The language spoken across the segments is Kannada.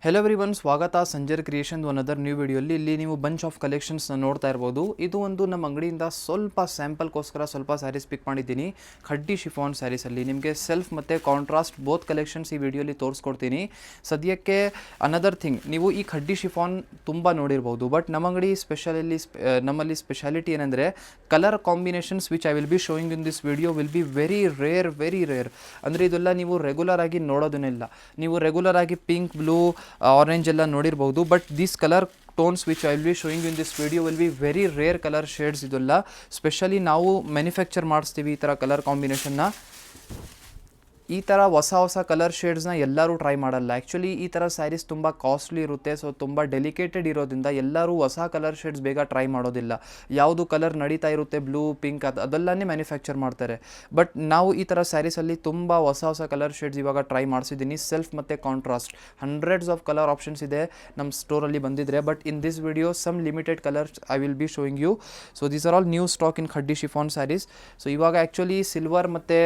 ಹೆಲೋ ಎವ್ರಿವನ್, ಸ್ವಾಗತ ಸಂಜರ್ ಕ್ರಿಯೇಷನ್ ಅನದರ್ ನ್ಯೂ ವಿಡಿಯೋಲಿ. ಇಲ್ಲಿ ನೀವು ಬಂಚ್ ಆಫ್ ಕಲೆಕ್ಷನ್ಸ್ನ ನೋಡ್ತಾ ಇರ್ಬೋದು. ಇದು ಒಂದು ನಮ್ಮ ಅಂಗಡಿಯಿಂದ ಸ್ವಲ್ಪ ಸ್ಯಾಂಪಲ್ಗೋಸ್ಕರ ಸ್ವಲ್ಪ ಸ್ಯಾರೀಸ್ ಪಿಕ್ ಮಾಡಿದ್ದೀನಿ. ಖಡ್ಡಿ ಶಿಫಾನ್ ಸ್ಯಾರೀಸಲ್ಲಿ ನಿಮಗೆ ಸೆಲ್ಫ್ ಮತ್ತು ಕಾಂಟ್ರಾಸ್ಟ್ ಬೋತ್ ಕಲೆಕ್ಷನ್ಸ್ ಈ ವಿಡಿಯೋಲಿ ತೋರಿಸ್ಕೊಡ್ತೀನಿ. ಸದ್ಯಕ್ಕೆ ಅನದರ್ ಥಿಂಗ್, ನೀವು ಈ ಖಡ್ಡಿ ಶಿಫಾನ್ ತುಂಬ ನೋಡಿರ್ಬೋದು, ಬಟ್ ನಮ್ಮ ಅಂಗಡಿ ನಮ್ಮಲ್ಲಿ ಸ್ಪೆಷಾಲಿಟಿ ಏನಂದರೆ colour combinations which I will be showing in this video will be very rare. ಅಂದರೆ ಇದೆಲ್ಲ ನೀವು ರೆಗ್ಯುಲರ್ ಆಗಿ ನೋಡೋದನ್ನಿಲ್ಲ. ನೀವು ರೆಗ್ಯುಲರ್ ಆಗಿ ಪಿಂಕ್, ಬ್ಲೂ, ಆರೆಂಜ್ ಎಲ್ಲ ನೋಡಿರ್ಬೋದು, but these colour tones which I will be showing in this video will be very rare colour shades. ಇದೆಲ್ಲ ಸ್ಪೆಷಲಿ ನಾವು ಮ್ಯಾನುಫ್ಯಾಕ್ಚರ್ ಮಾಡಿಸ್ತೀವಿ ಈ ಥರ ಕಲರ್ ಕಾಂಬಿನೇಷನ್ನ. ಈ ಥರ ಹೊಸ ಕಲರ್ ಶೇಡ್ಸ್ನ ಎಲ್ಲರೂ ಟ್ರೈ ಮಾಡಲ್ಲ. ಆ್ಯಕ್ಚುಲಿ ಈ ಥರ ಸ್ಯಾರೀಸ್ ತುಂಬ ಕಾಸ್ಟ್ಲಿ ಇರುತ್ತೆ, ಸೊ ತುಂಬ ಡೆಲಿಕೇಟೆಡ್ ಇರೋದ್ರಿಂದ ಎಲ್ಲರೂ ಹೊಸ ಕಲರ್ ಶೇಡ್ಸ್ ಬೇಗ ಟ್ರೈ ಮಾಡೋದಿಲ್ಲ. ಯಾವುದು ಕಲರ್ ನಡೀತಾ ಇರುತ್ತೆ, ಬ್ಲೂ, ಪಿಂಕ್, ಅದೆಲ್ಲನೇ ಮ್ಯಾನುಫ್ಯಾಕ್ಚರ್ ಮಾಡ್ತಾರೆ. ಬಟ್ ನಾವು ಈ ಥರ ಸ್ಯಾರೀಸಲ್ಲಿ ತುಂಬ ಹೊಸ ಕಲರ್ ಶೇಡ್ಸ್ ಇವಾಗ ಟ್ರೈ ಮಾಡಿಸಿದ್ದೀನಿ. ಸೆಲ್ಫ್ ಮತ್ತು contrast hundreds of colour options ಇದೆ ನಮ್ಮ ಸ್ಟೋರಲ್ಲಿ ಬಂದಿದ್ರೆ, but in this video some limited colours I will be showing you. So these are all new stock in khaddi chiffon sarees. So ಇವಾಗ ಆ್ಯಕ್ಚುಲಿ ಸಿಲ್ವರ್ ಮತ್ತು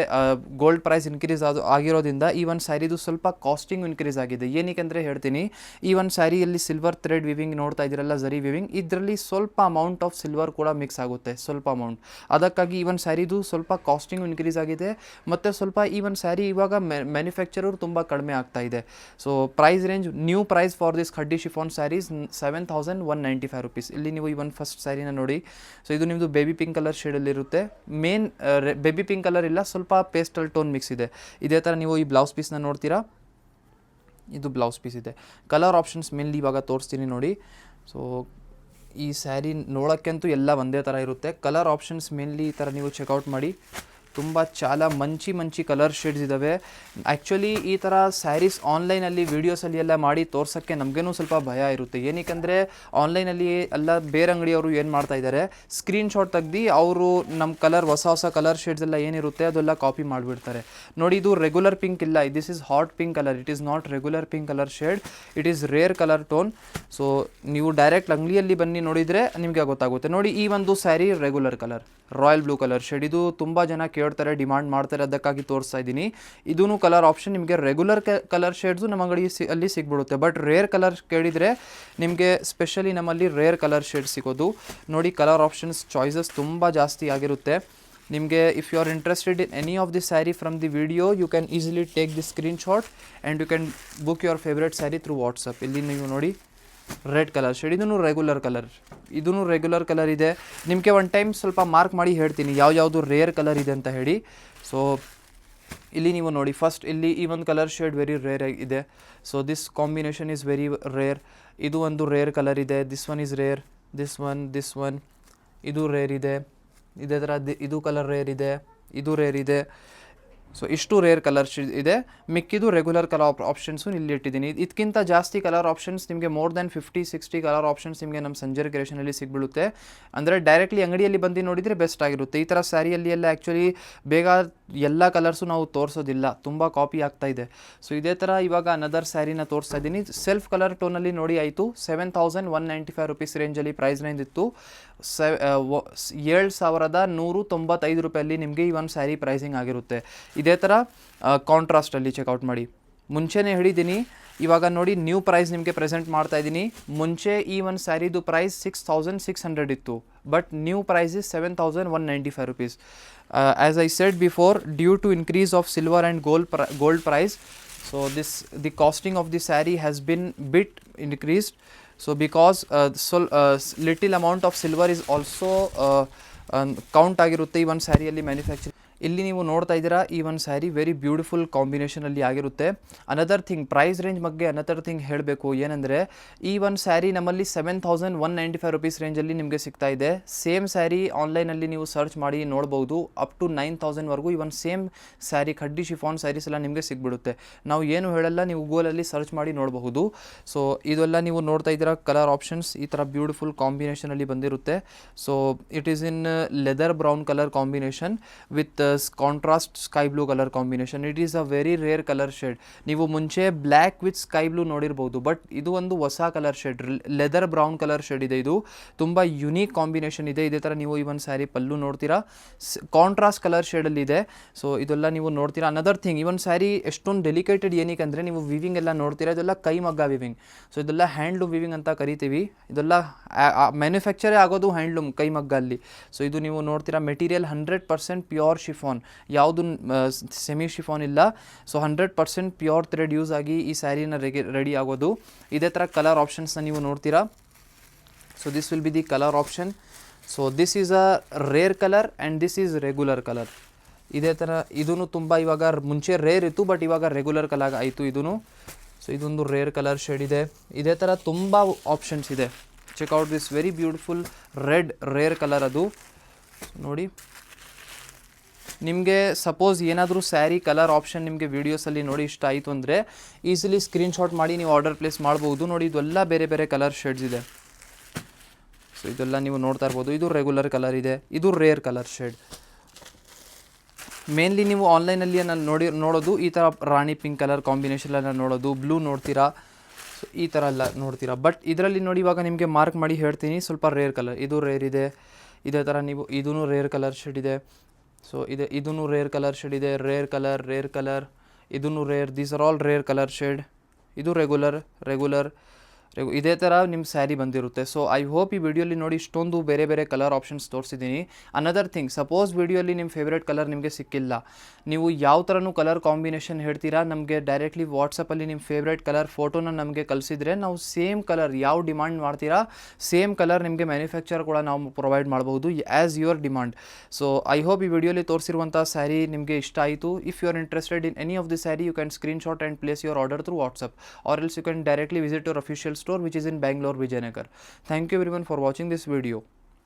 ಗೋಲ್ಡ್ ಪ್ರೈಸ್ ಇನ್ಕ್ರೀಸ್ ಆಗಿರೋದ್ರಿಂದ ಈ ಒಂದು ಸ್ಯಾರಿದು ಸ್ವಲ್ಪ ಕಾಸ್ಟಿಂಗ್ ಇನ್ಕ್ರೀಸ್ ಆಗಿದೆ. ಏನಕ್ಕೆ ಅಂದರೆ ಹೇಳ್ತೀನಿ. ಈ ಒಂದು ಸ್ಯಾರಿಯಲ್ಲಿ ಸಿಲ್ವರ್ ಥ್ರೆಡ್ ವಿವಿಂಗ್ ನೋಡ್ತಾ ಇದ್ದೀರಲ್ಲ, ಜರಿ ವಿವಿಂಗ್, ಇದರಲ್ಲಿ ಸ್ವಲ್ಪ ಅಮೌಂಟ್ ಆಫ್ ಸಿಲ್ವರ್ ಕೂಡ ಮಿಕ್ಸ್ ಆಗುತ್ತೆ, ಸ್ವಲ್ಪ ಅಮೌಂಟ್. ಅದಕ್ಕಾಗಿ ಈ ಒಂದು ಸ್ಯಾರಿದು ಸ್ವಲ್ಪ ಕಾಸ್ಟಿಂಗ್ ಇನ್ಕ್ರೀಸ್ ಆಗಿದೆ. ಮತ್ತು ಸ್ವಲ್ಪ ಈ ಒಂದು ಸ್ಯಾರಿ ಇವಾಗ ಮ್ಯಾನುಫ್ಯಾಕ್ಚರರ್ ತುಂಬ ಕಡಿಮೆ ಆಗ್ತಾ ಇದೆ. So price range, new price for this khaddi chiffon sarees 7,195 rupees. ಇಲ್ಲಿ ನೀವು ಈ ಒಂದು ಫಸ್ಟ್ ಸ್ಯಾರಿನ ನೋಡಿ. ಸೊ ಇದು ನಿಮ್ಮದು ಬೇಬಿ ಪಿಂಕ್ ಕಲರ್ ಶೇಡಲ್ಲಿರುತ್ತೆ. ಮೇನ್ ಬೇಬಿ ಪಿಂಕ್ ಕಲರ್ ಇಲ್ಲ, ಸ್ವಲ್ಪ ಪೇಸ್ಟಲ್ ಟೋನ್ ಮಿಕ್ಸ್ ಇದೆ. ಇದೇ ಥರ ನೀವು ಈ ಬ್ಲೌಸ್ ಪೀಸ್ನ ನೋಡ್ತೀರಾ, ಇದು ಬ್ಲೌಸ್ ಪೀಸ್ ಇದೆ. ಕಲರ್ ಆಪ್ಷನ್ಸ್ ಮೇನ್ಲಿ ಇವಾಗ ತೋರಿಸ್ತೀನಿ ನೋಡಿ. ಸೊ ಈ ಸ್ಯಾರಿ ನೋಡೋಕ್ಕಂತೂ ಎಲ್ಲ ಒಂದೇ ಥರ ಇರುತ್ತೆ. ಕಲರ್ ಆಪ್ಷನ್ಸ್ ಮೇನ್ಲಿ ಈ ಥರ ನೀವು ಚೆಕ್ಔಟ್ ಮಾಡಿ. ತುಂಬ ಮಂಚಿ ಕಲರ್ ಶೇಡ್ಸ್ ಇದ್ದಾವೆ. ಆ್ಯಕ್ಚುಲಿ ಈ ಥರ ಸ್ಯಾರೀಸ್ ಆನ್ಲೈನಲ್ಲಿ ವೀಡಿಯೋಸಲ್ಲಿ ಎಲ್ಲ ಮಾಡಿ ತೋರ್ಸೋಕ್ಕೆ ನಮಗೇನೂ ಸ್ವಲ್ಪ ಭಯ ಇರುತ್ತೆ. ಏನಕ್ಕೆ ಆನ್ಲೈನಲ್ಲಿ ಎಲ್ಲ ಬೇರೆ ಅಂಗಡಿಯವರು ಏನು ಮಾಡ್ತಾ ಇದ್ದಾರೆ, ಸ್ಕ್ರೀನ್ಶಾಟ್ ತೆಗ್ದು ಅವರು ನಮ್ಮ ಕಲರ್ ಹೊಸ ಕಲರ್ ಶೇಡ್ಸ್ ಎಲ್ಲ ಏನಿರುತ್ತೆ ಅದೆಲ್ಲ ಕಾಪಿ ಮಾಡಿಬಿಡ್ತಾರೆ. ನೋಡಿ, ಇದು ರೆಗ್ಯುಲರ್ ಪಿಂಕ್ ಇಲ್ಲ, this is hot pink colour. It is not regular pink colour shade, it is rare colour tone. So ನೀವು ಡೈರೆಕ್ಟ್ ಅಂಗಡಿಯಲ್ಲಿ ಬನ್ನಿ ನೋಡಿದರೆ ನಿಮಗೆ ಗೊತ್ತಾಗುತ್ತೆ. ನೋಡಿ, ಈ ಒಂದು saree regular colour royal blue colour shade. ಇದು ತುಂಬ ಜನ ಕೇಳ್ತಾರೆ, ಡಿಮಾಂಡ್ ಮಾಡ್ತಾರೆ, ಅದಕ್ಕಾಗಿ ತೋರಿಸ್ತಾ ಇದ್ದೀನಿ. ಇದೂ ಕಲರ್ ಆಪ್ಷನ್ ನಿಮಗೆ ರೆಗ್ಯುಲರ್ ಕಲರ್ ಶೇಡ್ಸು ನಮ್ಮ ಅಂಗಡಿ ಅಲ್ಲಿ ಸಿಗ್ಬಿಡುತ್ತೆ. ಬಟ್ ರೇರ್ ಕಲರ್ ಕೇಳಿದರೆ ನಿಮಗೆ ಸ್ಪೆಷಲಿ ನಮ್ಮಲ್ಲಿ ರೇರ್ ಕಲರ್ ಶೇಡ್ ಸಿಗೋದು. ನೋಡಿ, ಕಲರ್ ಆಪ್ಷನ್ಸ್ ಚಾಯ್ಸಸ್ ತುಂಬ ಜಾಸ್ತಿ ಆಗಿರುತ್ತೆ ನಿಮಗೆ. If you are interested in any of the saree from the video, you can easily take the screenshot and you can book your favourite saree through WhatsApp. ಇಲ್ಲಿ ನೀವು ನೋಡಿ, ರೆಡ್ ಕಲರ್ ಶೇಡ್, ಇದೂ ರೆಗ್ಯುಲರ್ ಕಲರ್ ಇದೆ. ನಿಮಗೆ ಒನ್ ಟೈಮ್ ಸ್ವಲ್ಪ ಮಾರ್ಕ್ ಮಾಡಿ ಹೇಳ್ತೀನಿ ಯಾವುದು ರೇರ್ ಕಲರ್ ಇದೆ ಅಂತ ಹೇಳಿ. ಸೊ ಇಲ್ಲಿ ನೀವು ನೋಡಿ, ಫಸ್ಟ್ ಇಲ್ಲಿ ಈ ಒಂದು ಕಲರ್ ಶೇಡ್ ವೆರಿ ರೇರ್ ಇದೆ. So this combination is very rare. ಇದು ಒಂದು ರೇರ್ ಕಲರ್ ಇದೆ. This one is rare, this one ಇದು ರೇರ್ ಇದೆ. ಇದೇ ಥರ ಇದು ಕಲರ್ ರೇರ್ ಇದೆ, ಇದು ರೇರ್ ಇದೆ. ಸೊ ಇಷ್ಟು ರೇರ್ ಕಲರ್ಸ್ ಇದೆ. ಮಿಕ್ಕಿದು ರೆಗ್ಯುಲರ್ ಕಲರ್ ಆಪ್ಷನ್ಸು ಇಲ್ಲಿ ಇಟ್ಟಿದ್ದೀನಿ. ಇದಕ್ಕಿಂತ ಜಾಸ್ತಿ ಕಲರ್ ಆಪ್ಷನ್ಸ್ ನಿಮಗೆ ಮೋರ್ ದೆನ್ 50-60 ಕಲರ್ ಆಪ್ಷನ್ಸ್ ನಿಮಗೆ ನಮ್ಮ ಸಂಜರ್ ಕ್ರಿಯೇಷನಲ್ಲಿ ಸಿಗ್ಬಿಡುತ್ತೆ. ಅಂದರೆ ಡೈರೆಕ್ಟ್ಲಿ ಅಂಗಡಿಯಲ್ಲಿ ಬಂದು ನೋಡಿದರೆ ಬೆಸ್ಟ್ ಆಗಿರುತ್ತೆ. ಈ ಥರ ಸ್ಯಾರಿಯಲ್ಲಿ ಎಲ್ಲ ಆ್ಯಕ್ಚುಲಿ ಬೇಗ ಎಲ್ಲ ಕಲರ್ಸು ನಾವು ತೋರಿಸೋದಿಲ್ಲ, ತುಂಬ ಕಾಪಿ ಆಗ್ತಾ ಇದೆ. ಸೊ ಇದೇ ಥರ ಇವಾಗ ಅನದರ್ ಸ್ಯಾರಿನ ತೋರಿಸ್ತಾ ಇದ್ದೀನಿ. ಸೆಲ್ಫ್ ಕಲರ್ ಟೋನಲ್ಲಿ ನೋಡಿ ಆಯಿತು. 7,195 rupees ರೇಂಜಲ್ಲಿ ಪ್ರೈಸ್ ರೇಂಜ್ ಇತ್ತು. 7,195 ರೂಪಾಯಲ್ಲಿ ನಿಮಗೆ ಈ ಒಂದು ಸ್ಯಾರಿ ಪ್ರೈಸಿಂಗ್ ಆಗಿರುತ್ತೆ. ಇದೇ ಥರ ಕಾಂಟ್ರಾಸ್ಟಲ್ಲಿ ಚೆಕ್ಔಟ್ ಮಾಡಿ. ಮುಂಚೆನೇ ಹೇಳಿದ್ದೀನಿ, ಇವಾಗ ನೋಡಿ ನ್ಯೂ ಪ್ರೈಸ್ ನಿಮಗೆ ಪ್ರೆಸೆಂಟ್ ಮಾಡ್ತಾ ಇದ್ದೀನಿ. ಮುಂಚೆ ಈ ಒಂದು ಸ್ಯಾರಿದು ಪ್ರೈಸ್ 6,600 ಇತ್ತು, but new price is 7,195 rupees. As I said before, due to increase of silver and gold price, so the costing of the saree has been bit increased. So because little amount of silver is also count ಆಗಿರುತ್ತೆ ಈ ಒಂದು ಸ್ಯಾರಿಯಲ್ಲಿ ಮ್ಯಾನುಫ್ಯಾಕ್ಚರ್. ಇಲ್ಲಿ ನೀವು ನೋಡ್ತಾ ಇದ್ದೀರಾ, ಈ ಒಂದು ಸ್ಯಾರಿ ವೆರಿ ಬ್ಯೂಟಿಫುಲ್ ಕಾಂಬಿನೇಷನಲ್ಲಿ ಆಗಿರುತ್ತೆ. ಅನದರ್ ಥಿಂಗ್, ಪ್ರೈಸ್ ರೇಂಜ್ ಬಗ್ಗೆ ಅನದರ್ ಥಿಂಗ್ ಹೇಳಬೇಕು ಏನಂದರೆ, ಈ ಒಂದು ಸ್ಯಾರಿ ನಮ್ಮಲ್ಲಿ 7,195 rupees ರೇಂಜಲ್ಲಿ ನಿಮಗೆ ಸಿಗ್ತಾ ಇದೆ. ಸೇಮ್ ಸ್ಯಾರಿ ಆನ್ಲೈನಲ್ಲಿ ನೀವು ಸರ್ಚ್ ಮಾಡಿ ನೋಡ್ಬೋದು, ಅಪ್ ಟು 9,000ವರೆಗೂ ಈ ಒಂದು ಸೇಮ್ ಸ್ಯಾರಿ ಖಡ್ಡಿ ಶಿಫಾನ್ ಸ್ಯಾರೀಸ್ ಎಲ್ಲ ನಿಮಗೆ ಸಿಗ್ಬಿಡುತ್ತೆ. ನಾವು ಏನು ಹೇಳಲ್ಲ, ನೀವು ಗೂಗಲಲ್ಲಿ ಸರ್ಚ್ ಮಾಡಿ ನೋಡಬಹುದು. ಸೊ ಇದೆಲ್ಲ ನೀವು ನೋಡ್ತಾ ಇದ್ದೀರಾ ಕಲರ್ ಆಪ್ಷನ್ಸ್ ಈ ಥರ ಬ್ಯೂಟಿಫುಲ್ ಕಾಂಬಿನೇಷನಲ್ಲಿ ಬಂದಿರುತ್ತೆ. So it is in leather brown colour combination with contrast sky blue colour combination. It is a very rare colour shade. ನೀವು ಮುಂಚೆ ಬ್ಲ್ಯಾಕ್ ವಿತ್ ಸ್ಕೈ ಬ್ಲೂ ನೋಡಿರ್ಬೋದು, ಬಟ್ ಇದು ಒಂದು ಹೊಸ colour shade, leather brown colour shade ಇದೆ. ಇದು ತುಂಬ ಯುನೀಕ್ ಕಾಂಬಿನೇಷನ್ ಇದೆ. ಇದೇ ಥರ ನೀವು ಈ ಒಂದು ಸ್ಯಾರಿ ಪಲ್ಲು ನೋಡ್ತೀರಾ, ಕಾಂಟ್ರಾಸ್ಟ್ ಕಲರ್ ಶೇಡಲ್ಲಿ ಇದೆ. ಸೊ ಇದೆಲ್ಲ ನೀವು ನೋಡ್ತೀರಾ. ಅನದರ್ ಥಿಂಗ್, ಈ ಒಂದು ಸ್ಯಾರಿ ಎಷ್ಟೊಂದು ಡೆಲಿಕೇಟೆಡ್ ಏನಕ್ಕೆ ಅಂದರೆ, ನೀವು ವಿವಿಂಗ್ ಎಲ್ಲ ನೋಡ್ತೀರಾ, ಇದೆಲ್ಲ ಕೈಮಗ್ಗ ವಿವಿಂಗ್. ಸೊ ಇದೆಲ್ಲ ಹ್ಯಾಂಡ್ಲೂಮ್ ವಿವಿಂಗ್ ಅಂತ ಕರಿತೀವಿ. ಇದೆಲ್ಲ ಮ್ಯಾನುಫ್ಯಾಕ್ಚರೇ ಆಗೋದು ಹ್ಯಾಂಡ್ಲೂಮ್ ಕೈಮಗ್ಗ ಅಲ್ಲಿ. ಸೊ ಇದು ನೀವು ನೋಡ್ತೀರಾ, ಮೆಟೀರಿಯಲ್ 100% ಪ್ಯೂರ್ ಶಿಫಾನ್, ಯಾವುದು ಸೆಮಿ ಶಿಫಾನ್ ಇಲ್ಲ. ಸೊ 100% ಪ್ಯೂರ್ ಥ್ರೆಡ್ ಯೂಸ್ ಆಗಿ ಈ ಸ್ಯಾರಿನ ರೆಡಿ ಆಗೋದು. ಇದೇ ಥರ ಕಲರ್ ಆಪ್ಷನ್ಸ್ನ ನೀವು ನೋಡ್ತೀರಾ. So this will be the colour option. So this is a rare colour and this is regular colour. ಇದೇ ಥರ ಇದೂ ತುಂಬ ಇವಾಗ ಮುಂಚೆ ರೇರ್ ಇತ್ತು, ಬಟ್ ಇವಾಗ ರೆಗ್ಯುಲರ್ ಕಲರ್ ಆಯಿತು ಇದೂ. ಸೊ ಇದೊಂದು ರೇರ್ ಕಲರ್ ಶೇಡ್ ಇದೆ. ಇದೇ ಥರ ತುಂಬ ಆಪ್ಷನ್ಸ್ ಇದೆ. Check out this very beautiful red rare colour. ಅದು ನೋಡಿ, ನಿಮಗೆ ಸಪೋಸ್ ಏನಾದರೂ ಸ್ಯಾರಿ ಕಲರ್ ಆಪ್ಷನ್ ನಿಮಗೆ ವೀಡಿಯೋಸಲ್ಲಿ ನೋಡಿ ಇಷ್ಟ ಆಯಿತು ಅಂದರೆ ಈಸಿಲಿ ಸ್ಕ್ರೀನ್ಶಾಟ್ ಮಾಡಿ ನೀವು ಆರ್ಡರ್ ಪ್ಲೇಸ್ ಮಾಡ್ಬೋದು. ನೋಡಿ, ಇದೆಲ್ಲ ಬೇರೆ ಬೇರೆ ಕಲರ್ ಶೇಡ್ಸ್ ಇದೆ. ಸೊ ಇದೆಲ್ಲ ನೀವು ನೋಡ್ತಾ ಇರ್ಬೋದು. ಇದು ರೆಗ್ಯುಲರ್ ಕಲರ್ ಇದೆ, ಇದು ರೇರ್ ಕಲರ್ ಶೇಡ್. ಮೇನ್ಲಿ ನೀವು ಆನ್ಲೈನಲ್ಲಿ ನಾನು ನೋಡೋದು ಈ ಥರ ರಾಣಿ ಪಿಂಕ್ ಕಲರ್ ಕಾಂಬಿನೇಷನ್ ಎಲ್ಲ ನೋಡೋದು, ಬ್ಲೂ ನೋಡ್ತೀರಾ, ಸೊ ಈ ಥರ ಎಲ್ಲ ನೋಡ್ತೀರಾ. ಬಟ್ ಇದರಲ್ಲಿ ನೋಡಿ, ಇವಾಗ ನಿಮಗೆ ಮಾರ್ಕ್ ಮಾಡಿ ಹೇಳ್ತೀನಿ, ಸ್ವಲ್ಪ ರೇರ್ ಕಲರ್, ಇದು ರೇರ್ ಇದೆ. ಇದೇ ಥರ ನೀವು ಇದೂ ರೇರ್ ಕಲರ್ ಶೇಡ್ ಇದೆ. ಸೊ ಇದೂ ರೇರ್ ಕಲರ್ ಶೇಡ್ ಇದೆ. ರೇರ್ ಕಲರ್, ಇದೂ rare. These are all rare colour shade. ಇದು ರೆಗ್ಯುಲರ್. ಇದೇ ಥರ ನಿಮ್ಮ ಸ್ಯಾರಿ ಬಂದಿರುತ್ತೆ. ಸೊ ಐ ಹೋಪ್ ಈ ವಿಡಿಯೋಲಿ ನೋಡಿ ಇಷ್ಟೊಂದು ಬೇರೆ ಬೇರೆ ಕಲರ್ ಆಪ್ಷನ್ಸ್ ತೋರಿಸಿದ್ದೀನಿ. ಅನದರ್ ಥಿಂಗ್, ಸಪೋಸ್ ವಿಡಿಯೋಲಿ ನಿಮ್ಮ ಫೇವ್ರೇಟ್ ಕಲರ್ ನಿಮಗೆ ಸಿಕ್ಕಿಲ್ಲ, ನೀವು ಯಾವ ಥರನೂ ಕಲರ್ ಕಾಂಬಿನೇಷನ್ ಹೇಳ್ತೀರಾ, ನಮಗೆ ಡೈರೆಕ್ಟ್ಲಿ ವಾಟ್ಸಪ್ಪಲ್ಲಿ ನಿಮ್ಮ ಫೇವ್ರೇಟ್ ಕಲರ್ ಫೋಟೋನ ನಮಗೆ ಕಳಿಸಿದರೆ ನಾವು ಸೇಮ್ ಕಲರ್ ಯಾವ ಡಿಮಾಂಡ್ ಮಾಡ್ತೀರಾ ಸೇಮ್ ಕಲರ್ ನಿಮಗೆ ಮ್ಯಾನುಫ್ಯಾಕ್ಚರ್ ಕೂಡ ನಾವು ಪ್ರೊವೈಡ್ ಮಾಡ್ಬೋದು as your demand. So I hope ಈ ವಿಡಿಯೋಲಿ ತೋರಿಸಿರುವಂಥ ಸ್ಯಾರಿ ನಿಮಗೆ ಇಷ್ಟ ಆಯಿತು. If you are interested in any of the saree, you can screenshot and place your order through WhatsApp, or else you can directly visit your official store which is in Bangalore, Vijayanagar. Thank you everyone for watching this video.